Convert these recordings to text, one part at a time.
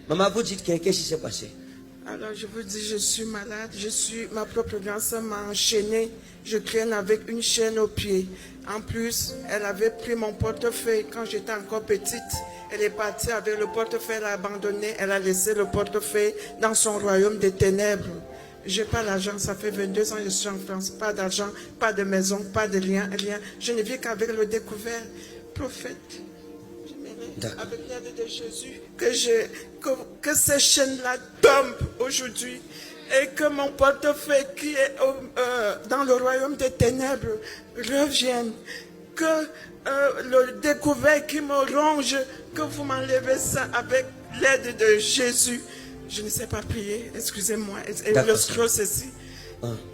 Maman, vous dites qu'est-ce qui s'est passé? Alors je vous dis, je suis malade, ma propre grand-sœur m'a enchaînée, je traîne avec une chaîne au pied. En plus, elle avait pris mon portefeuille quand j'étais encore petite. Elle est partie avec le portefeuille, elle a abandonné, elle a laissé le portefeuille dans son royaume des ténèbres. Je n'ai pas d'argent, ça fait 22 ans que je suis en France, pas d'argent, pas de maison, pas de rien. Je ne vis qu'avec le découvert. Prophète, avec l'aide de Jésus, que ces chaînes-là tombent aujourd'hui et que mon portefeuille qui est dans le royaume des ténèbres revienne. Que le découvert qui me ronge, que vous m'enlevez ça avec l'aide de Jésus. Je ne sais pas prier, excusez-moi. Et le scroll ici.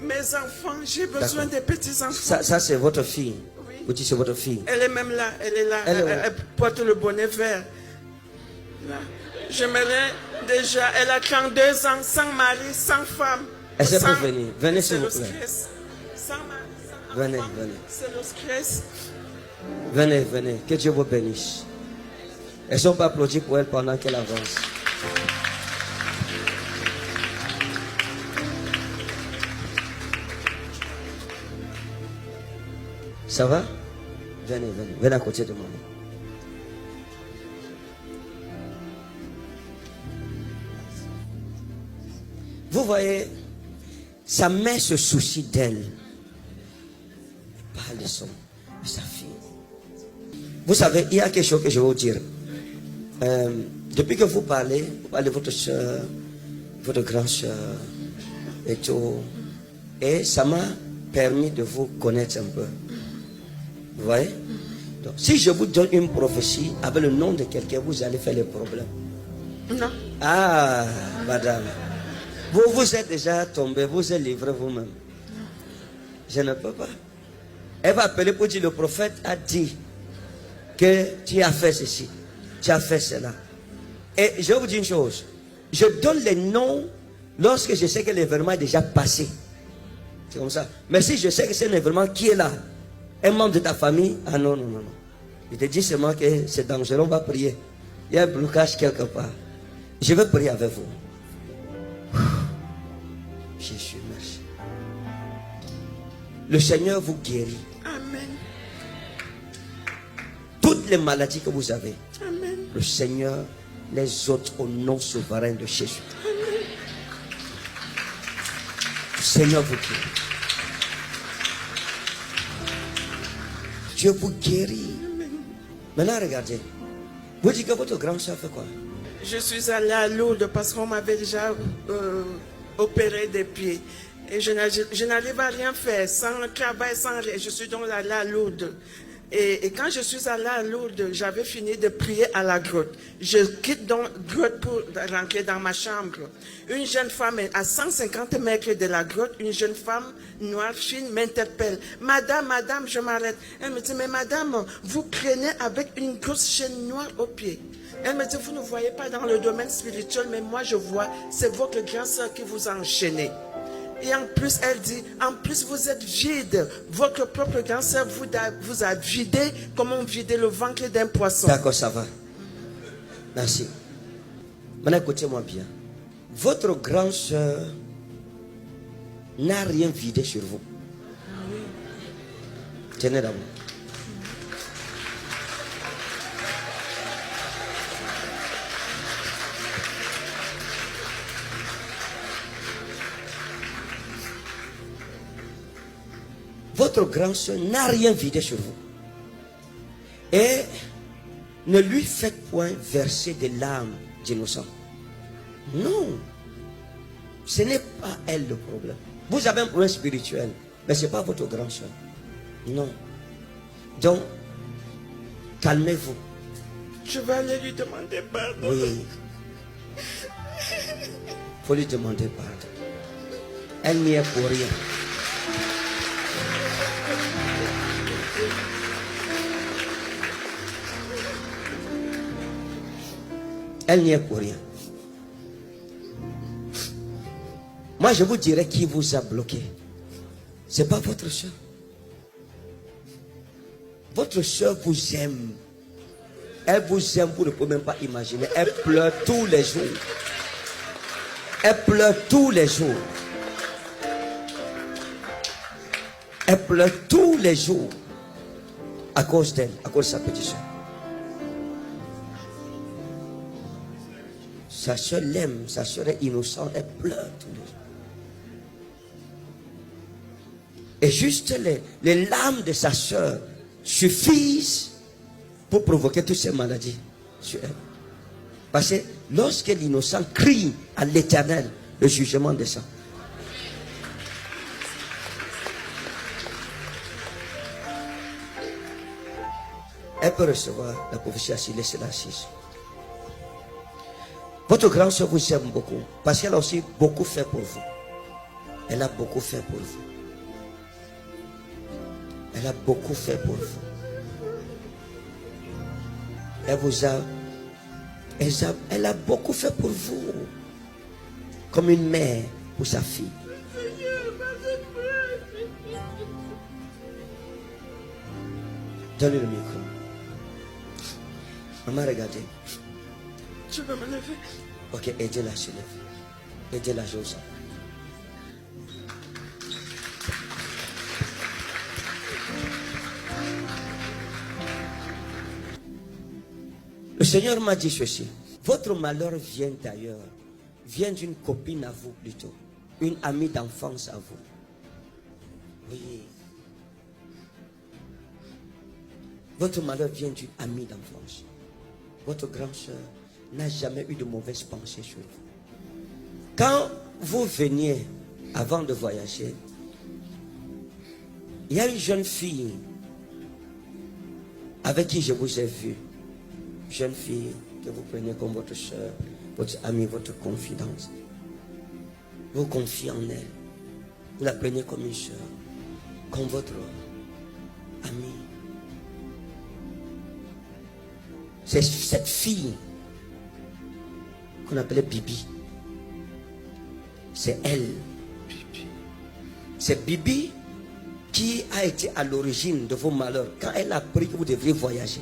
Mes enfants, j'ai besoin des petits-enfants. Ça c'est votre fille. Oui. Vous dites c'est votre fille. Elle est même là, elle est là. Elle porte le bonnet vert. Là. J'aimerais déjà, elle a 32 ans, sans mari, sans femme. Est-ce que vous venez? Venez s'il vous plaît. Sans mari, sans venez, enfant. venez. C'est le stress. Venez, venez. Que Dieu vous bénisse. Elles ne sont pas applaudis pour elle pendant qu'elle avance. Ça va? Venez, venez. Venez à côté de moi. Vous voyez, sa mère se soucie d'elle. Parle de sa fille. Vous savez, il y a quelque chose que je vais vous dire. Depuis que vous parlez de votre soeur, votre grande soeur et tout, et ça m'a permis de vous connaître un peu. Vous voyez? Donc, si je vous donne une prophétie avec le nom de quelqu'un, vous allez faire les problèmes. Non. Ah, madame. Vous êtes déjà tombé, vous êtes livré vous-même. Je ne peux pas. Elle va appeler pour dire le prophète a dit que tu as fait ceci, tu as fait cela. Et je vais vous dire une chose. Je donne les noms lorsque je sais que l'événement est déjà passé. C'est comme ça. Mais si je sais que c'est un événement qui est là, un membre de ta famille, ah non, non, non, non. Je te dis seulement que c'est dangereux, on va prier. Il y a un blocage quelque part. Je vais prier avec vous. Jésus, merci. Le Seigneur vous guérit. Amen. Toutes les maladies que vous avez, Amen. le Seigneur les ôte au nom souverain de Jésus. Amen. Le Seigneur vous guérit. Dieu vous guérit. Amen. Maintenant, regardez. Vous dites que votre grand-soeur fait quoi? Je suis allée à Lourdes parce qu'on m'avait déjà opéré des pieds. Et je n'arrive à rien faire, sans travail, sans rien. Je suis donc allée à Lourdes. Et quand je suis allée à Lourdes, j'avais fini de prier à la grotte. Je quitte donc la grotte pour rentrer dans ma chambre. Une jeune femme à 150 mètres de la grotte, une jeune femme noire fine m'interpelle. Madame, madame, je m'arrête. Elle me dit, mais madame, vous prenez avec une grosse chaîne noire au pied. Elle me dit, vous ne voyez pas dans le domaine spirituel, mais moi je vois, c'est votre grand-sœur qui vous a enchaîné. Et en plus, elle dit, en plus vous êtes vide. Votre propre grand-sœur vous a vidé comme on vidait le ventre d'un poisson. D'accord, ça va. Merci. Maintenant, écoutez-moi bien. Votre grand-sœur n'a rien vidé sur vous. Tenez d'abord. Votre grand-sœur n'a rien vidé sur vous. Et ne lui faites point verser des larmes d'innocents. Non. Ce n'est pas elle le problème. Vous avez un problème spirituel, mais ce n'est pas votre grand-sœur. Non. Donc, calmez-vous. Je vais aller lui demander pardon. Oui. Il faut lui demander pardon. Elle n'y est pour rien. Elle n'y est pour rien. Moi, je vous dirais qui vous a bloqué. Ce n'est pas votre soeur. Votre soeur vous aime. Elle vous aime, vous ne pouvez même pas imaginer. Elle pleure tous les jours. Elle pleure tous les jours. Elle pleure tous les jours. À cause d'elle, à cause de sa petite soeur. Sa soeur l'aime, sa soeur est innocente, elle pleure tous les jours. Et juste les larmes de sa soeur suffisent pour provoquer toutes ces maladies sur elle. Parce que lorsque l'innocent crie à l'Éternel, le jugement descend. Elle peut recevoir la prophétie assise, laissez-la assise. Votre grande soeur vous aime beaucoup parce qu'elle a aussi beaucoup fait pour vous. Elle a beaucoup fait pour vous. Elle a beaucoup fait pour vous. Elle vous a, elle a beaucoup fait pour vous. Comme une mère pour sa fille. Donnez le micro. Maman, regardez. Je vais me lever. Ok, aidez-la à se lever. Aidez-la, Joseph. Le Seigneur m'a dit ceci. Votre malheur vient d'ailleurs. Vient d'une copine à vous plutôt. Une amie d'enfance à vous. Oui. Votre malheur vient d'une amie d'enfance. Votre grande soeur n'a jamais eu de mauvaises pensées sur vous. Quand vous veniez avant de voyager, il y a une jeune fille avec qui je vous ai vu. Jeune fille que vous prenez comme votre soeur, votre amie, votre confidente. Vous confiez en elle. Vous la prenez comme une soeur, comme votre amie. C'est cette fille qu'on appelait Bibi. C'est elle. C'est Bibi qui a été à l'origine de vos malheurs. Quand elle a appris que vous devriez voyager,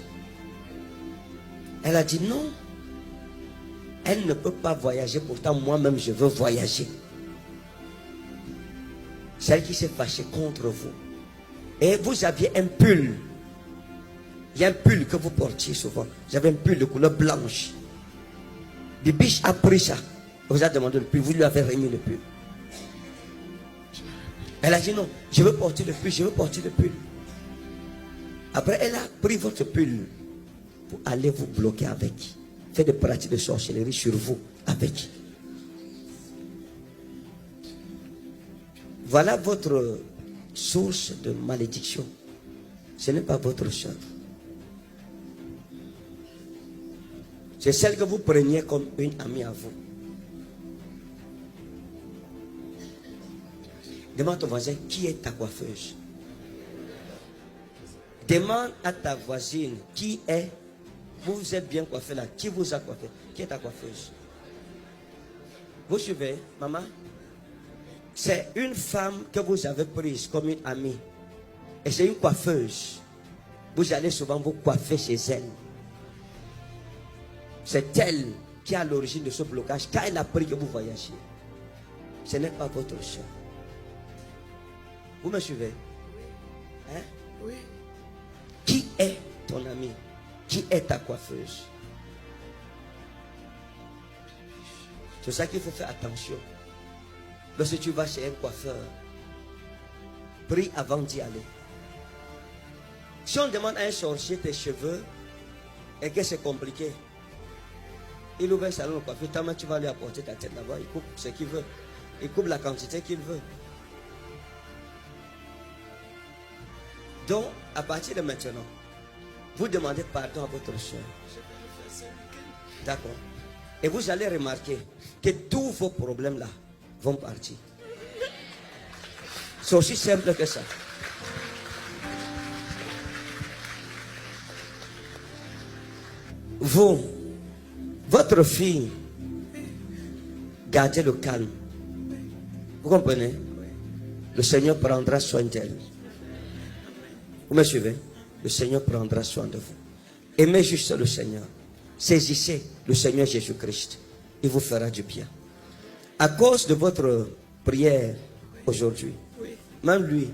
elle a dit non. Elle ne peut pas voyager, pourtant moi-même je veux voyager. C'est elle qui s'est fâchée contre vous. Et vous aviez un pull. Il y a un pull que vous portiez souvent. J'avais un pull de couleur blanche. Bibi a pris ça. Vous a demandé le pull. Vous lui avez remis le pull. Elle a dit non. Je veux porter le pull. Je veux porter le pull. Après, elle a pris votre pull pour aller vous bloquer avec. Faire des pratiques de sorcellerie sur vous avec. Voilà votre source de malédiction. Ce n'est pas votre soeur. C'est celle que vous preniez comme une amie à vous. Demande à ton voisin qui est ta coiffeuse. Demande à ta voisine qui est. Vous vous êtes bien coiffé là. Qui vous a coiffé? Qui est ta coiffeuse? Vous suivez, maman? C'est une femme que vous avez prise comme une amie. Et c'est une coiffeuse. Vous allez souvent vous coiffer chez elle. C'est elle qui est à l'origine de ce blocage. Quand elle a pris que vous voyagez, ce n'est pas votre soeur. Vous me suivez? Hein? Oui. Qui est ton ami? Qui est ta coiffeuse? C'est ça qu'il faut faire attention. Lorsque tu vas chez un coiffeur, prie avant d'y aller. Si on demande à un sorcier tes cheveux et que c'est compliqué, il ouvre un salon de coiffure, tu vas lui apporter ta tête là-bas, il coupe ce qu'il veut, il coupe la quantité qu'il veut. Donc, à partir de maintenant, vous demandez pardon à votre soeur. D'accord. Et vous allez remarquer que tous vos problèmes là vont partir. C'est aussi simple que ça. Vous, votre fille, gardez le calme. Vous comprenez? Le Seigneur prendra soin d'elle. Vous me suivez? Le Seigneur prendra soin de vous. Aimez juste le Seigneur. Saisissez le Seigneur Jésus-Christ. Il vous fera du bien. À cause de votre prière aujourd'hui, Oui. même lui,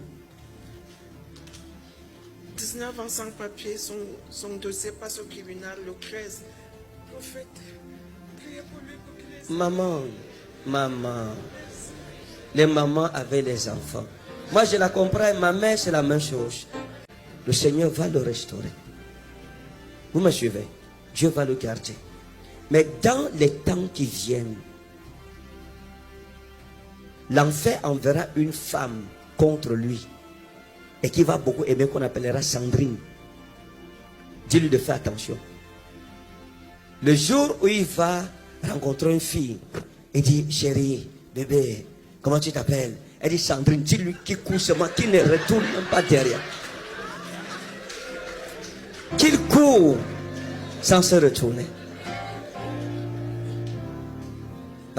19 ans sans papier, son dossier passe au tribunal le 13. Prophète, priez pour lui pour qu'il ait... maman, les mamans avaient les enfants. Moi, je la comprends, ma mère, c'est la même chose. Le Seigneur va le restaurer. Vous me suivez? Dieu va le garder. Mais dans les temps qui viennent, l'enfer enverra une femme contre lui et qui va beaucoup aimer, qu'on appellera Sandrine. Dis-lui de faire attention. Le jour où il va rencontrer une fille, il dit, chérie, bébé, comment tu t'appelles? Elle dit, Sandrine. Dis-lui qu'il court seulement, qu'il ne retourne même pas derrière. Qu'il court sans se retourner.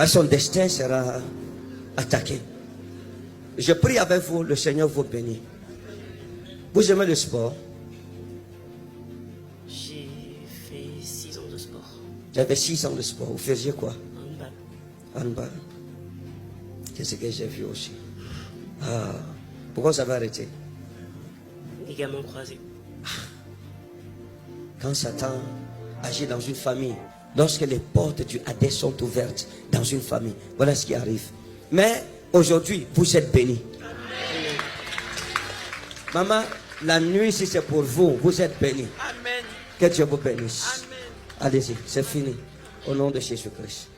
Son destin sera attaqué. Je prie avec vous, le Seigneur vous bénit. Vous aimez le sport? J'ai fait 6 ans de sport. J'avais 6 ans de sport. Vous faisiez quoi? Handball. Handball. C'est ce que j'ai vu aussi. Ah. Pourquoi ça va arrêter? Ligament croisé. Quand Satan agit dans une famille, lorsque les portes du Hadès sont ouvertes dans une famille, voilà ce qui arrive. Mais aujourd'hui, vous êtes bénis. Maman, la nuit, si c'est pour vous, vous êtes bénis. Amen. Que Dieu vous bénisse. Amen. Allez-y, c'est fini. Au nom de Jésus-Christ.